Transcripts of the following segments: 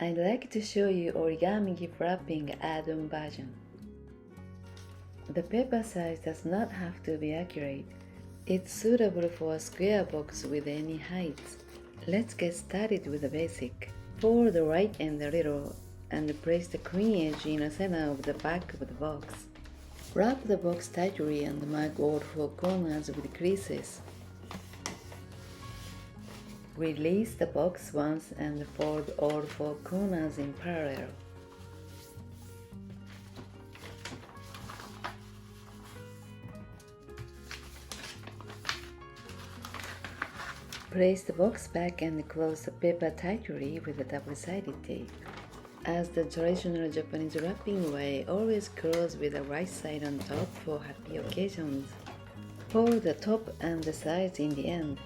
I'd like to show you origami gift wrapping add-on version. The paper size does not have to be accurate. It's suitable for a square box with any height. Let's get started with the basic. Fold the right end a little and place the clean edge in the center of the back of the box. Wrap the box tightly and mark all four corners with creases. Release the box once and fold all four corners in parallel. Place the box back and close the paper tightly with a double-sided tape. As the traditional Japanese wrapping way, always close with the right side on top for happy occasions. Fold the top and the sides in the end.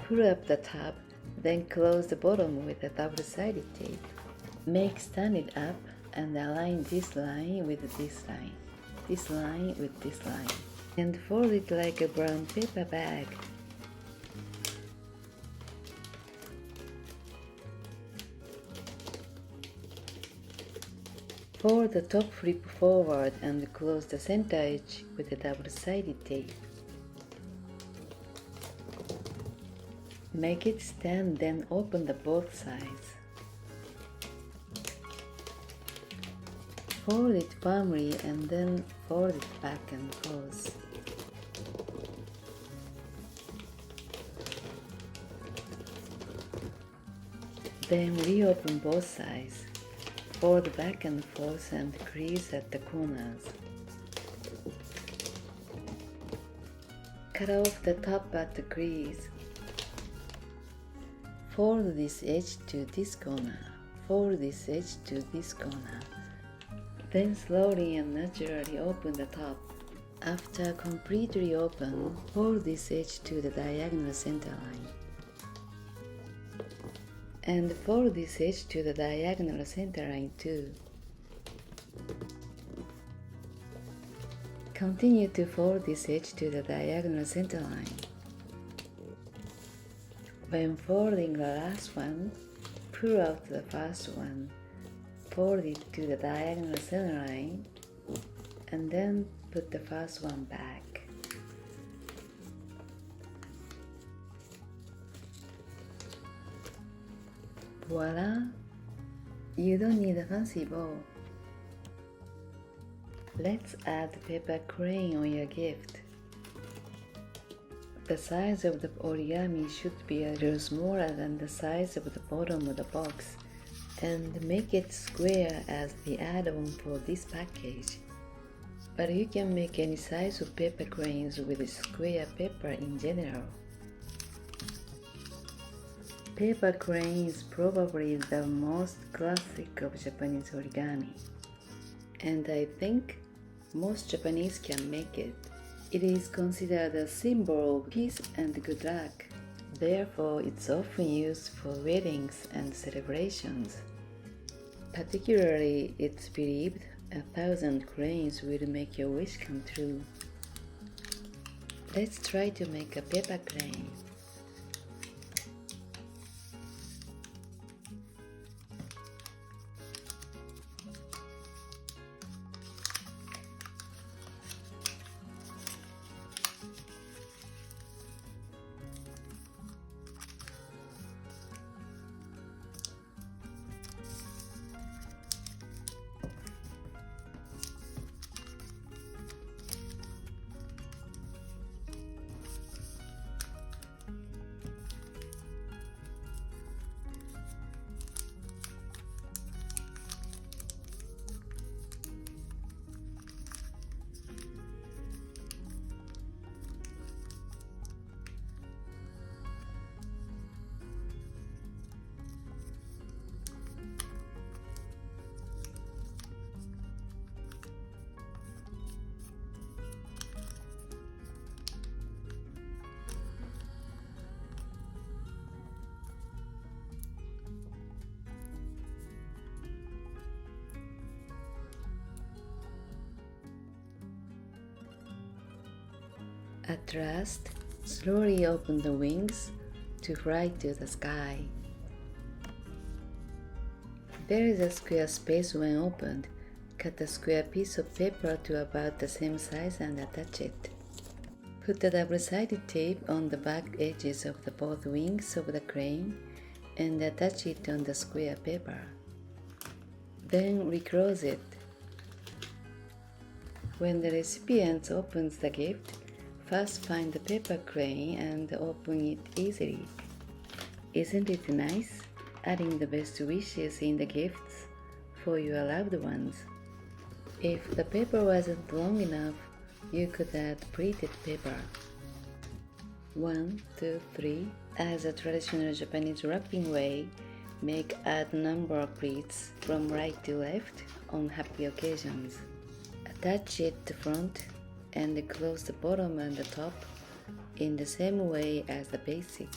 Pull up the top, then close the bottom with a double-sided tape. Make stand it up and align this line with this line, this line with this line, and fold it like a brown paper bag. Fold the top flip forward and close the center edge with a double-sided tape. Make it stand, then open the both sides. Fold it firmly and then fold it back and close. Then reopen both sides. Fold back and forth and crease at the corners. Cut off the top at the crease. Fold this edge to this corner. Fold this edge to this corner. Then slowly and naturally open the top. After completely open, fold this edge to the diagonal center line. And fold this edge to the diagonal center line too. Continue to fold this edge to the diagonal center line. When folding the last one, pull out the first one, fold it to the diagonal center line, and then put the first one back. Voila! You don't need a fancy bow. Let's add paper crane on your gift. The size of the origami should be a little smaller than the size of the bottom of the box, and make it square as the add-on for this package. But you can make any size of paper cranes with square paper in general. Paper crane is probably the most classic of Japanese origami, and I think most Japanese can make it. It is considered a symbol of peace and good luck. Therefore, it's often used for weddings and celebrations. Particularly, it's believed 1,000 cranes will make your wish come true. Let's try to make a paper crane. At last, slowly open the wings to fly to the sky. There is a square space when opened. Cut a square piece of paper to about the same size and attach it. Put the double-sided tape on the back edges of the both wings of the crane and attach it on the square paper. Then reclose it. When the recipient opens the gift, first find the paper crane and open it easily. Isn't it nice? Adding the best wishes in the gifts for your loved ones. If the paper wasn't long enough, you could add pleated paper. 1, 2, 3. As a traditional Japanese wrapping way, make odd number of pleats from right to left on happy occasions. Attach it to front and close the bottom and the top in the same way as the basic.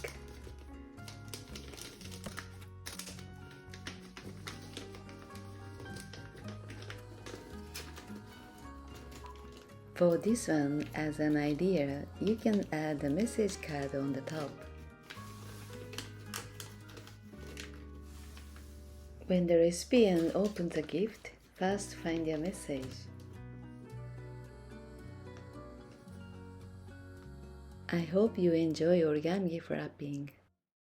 For this one, as an idea, you can add a message card on the top. When the recipient opens the gift, first find your message. I hope you enjoy origami wrapping.